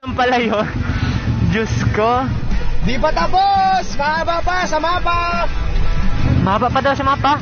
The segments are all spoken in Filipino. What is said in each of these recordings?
Ang pala yun. Diyos ko. Di pa tapos! Mahaba pa sa mapa! Mahaba pa daw sa mapa.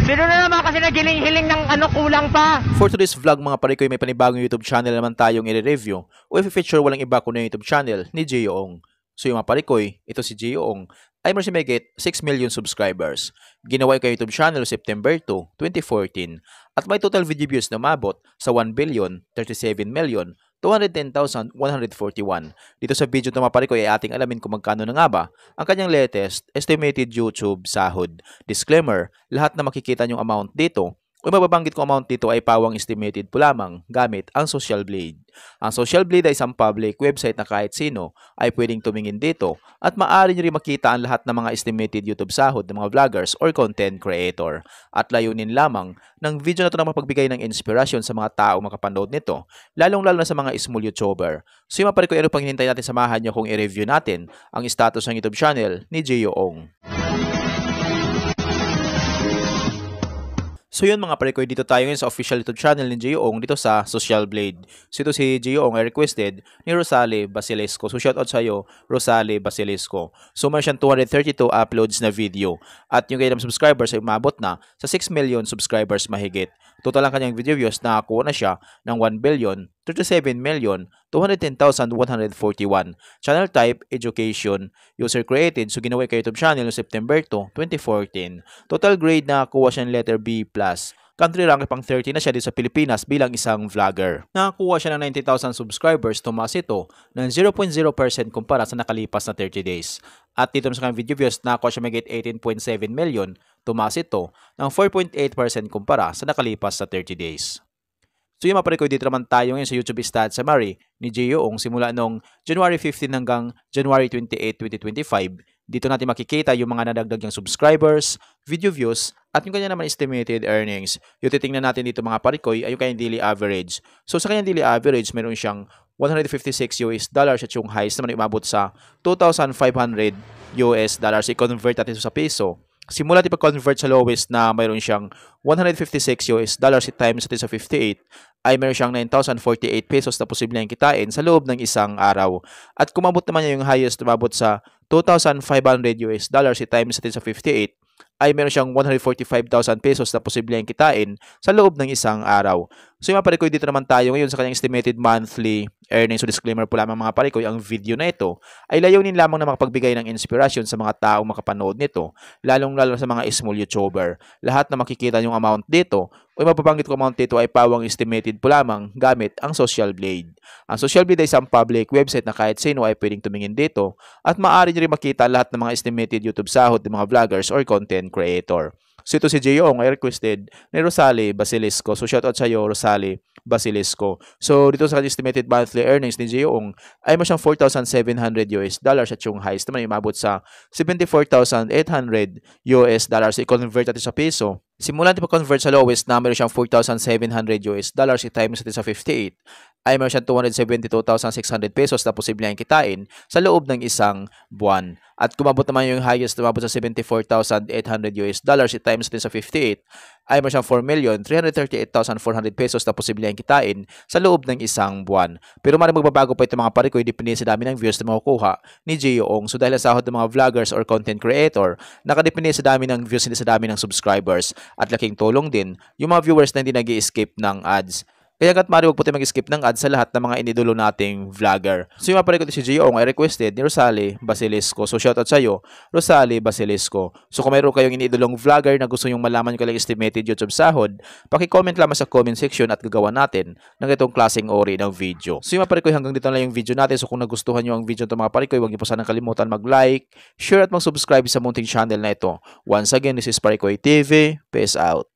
Sino na naman kasi nagiling-hiling ng kulang pa? For today's vlog mga pare ko, may panibagong YouTube channel naman tayong i-review o i-feature walang iba kundi yung YouTube channel ni Gio Ong. So yung mga pare ko, ito si Gio Ong ay may mahigit 6 million subscribers. Ginawa yung YouTube channel September 2, 2014 at may total video views na umabot sa 1,037,210,141. Dito sa video ng mga pare ko ay ating alamin kung magkano na nga ba ang kanyang latest estimated YouTube sahod. Disclaimer, lahat na makikita nyong amount dito o mababanggit kong amount dito ay pawang estimated po lamang gamit ang Social Blade. Ang Social Blade ay isang public website na kahit sino ay pwedeng tumingin dito at maaari nyo rin makita ang lahat ng mga estimated YouTube sahod ng mga vloggers or content creator. At layunin lamang ng video na ito na mapagbigay ng inspirasyon sa mga taong makapanood nito, lalong-lalo na sa mga small YouTuber. So yung mga pare ko, ano pang hinintay natin, samahan nyo kung i-review natin ang status ng YouTube channel ni Gio Ong. So yun mga pare ko, dito tayo ngayon sa official YouTube channel ni Gio Ong dito sa Social Blade. So ito si Gio Ong ay requested ni Rosale Basilesco. So shoutout sa iyo, Rosale Basilesco. So meron siyang 232 uploads na video. At yung kanyang subscribers ay umabot na sa 6 million subscribers mahigit. Total ang kanyang video views, nakakuha na siya ng 1,037,210,141. Channel type, education, user created. So ginawa kay YouTube channel no September 2, 2014. Total grade, nakakuha siya ng letter B+. Country rank pang 30 na siya dito sa Pilipinas bilang isang vlogger. Nakakuha siya ng 90,000 subscribers, tumaas ito ng 0.0% kumpara sa nakalipas na 30 days. At dito sa kanyang video views, nakakuha siya magigit 18.7 million, tumaas ito ng 4.8% kumpara sa nakalipas na 30 days. So yung mga pare ko, dito naman tayo ngayon sa YouTube Stats Summary ni Gio Ong simula noong January 15 hanggang January 28, 2025. Dito natin makikita yung mga nadagdag niyang subscribers, video views, at yung kanya naman estimated earnings. Yung titingnan natin dito mga pare ko ay yung kanyang daily average. So sa kanyang daily average, meron siyang $156 at yung highest naman ay umabot sa $2,500. I-convert natin sa peso. Simula ipag-convert sa lowest na mayroon siyang $156 times natin sa 58 ay mayroon siyang 9,048 pesos na posibleng kitain sa loob ng isang araw. At kumabot naman niya yung highest, umabot sa $2,500 times natin sa 58 ay meron siyang 145,000 pesos na posibleng kitain sa loob ng isang araw. So yung mga pare ko, dito naman tayo ngayon sa kanyang estimated monthly earnings. So disclaimer po lamang mga pare ko, ang video na ito ay layunin lamang na makapagbigay ng inspirasyon sa mga taong makapanood nito, lalong-lalo sa mga small YouTuber. Lahat na makikita yung amount dito o mapabanggit ko amount dito ay pawang estimated po lamang gamit ang Social Blade. Ang Social Blade ay isang public website na kahit sino ay pwedeng tumingin dito at maaari nyo rin makita lahat ng mga estimated YouTube sahod ng mga vloggers or content creator. So ito si Gio Ong ay requested ni Rosale Basilesco. So shoutout sa iyo, Rosale Basilesco. So dito sa estimated monthly earnings ni Gio Ong ay mas siyang $4,700 at yung highest naman ay umabot sa $74,800. I-convert natin sa peso. Simulan natin pag-convert sa lowest na meron siyang $4,700 i-times natin sa 58 ay meron siyang 272,600 pesos na posibleng kitain sa loob ng isang buwan. At kumabot naman yung highest, umabot sa $74,800 i-times natin sa 58 ay meron siyang 4,338,400 pesos na posibleng kitain sa loob ng isang buwan. Pero maraming magbabago pa ito mga pare ko, depende sa dami ng views na makukuha ni Gio Ong. So dahil sa sahod ng mga vloggers or content creator, nakadepende sa dami ng views, hindi sa dami ng subscribers. At laking tulong din yung mga viewers na hindi nag-i-skip ng ads. Kaya kat mari, huwag po tayo mag-skip ng ads sa lahat ng mga inidolo nating vlogger. So yung mga pare ko, si Gio Ong ay requested ni Rosale Basilesco. So shoutout sa iyo, Rosale Basilesco. So kung mayroon kayong inidolong vlogger na gusto yung malaman yung kailang estimated YouTube sahod, paki-comment lamang sa comment section at gagawa natin ng itong klaseng ori ng video. So yung mga pare ko, hanggang dito na lang yung video natin. So kung nagustuhan nyo ang video ng mga pare ko, huwag niyo po sanang kalimutan mag-like, share at mag-subscribe sa munting channel na ito. Once again, this is Pare Koy TV. Peace out.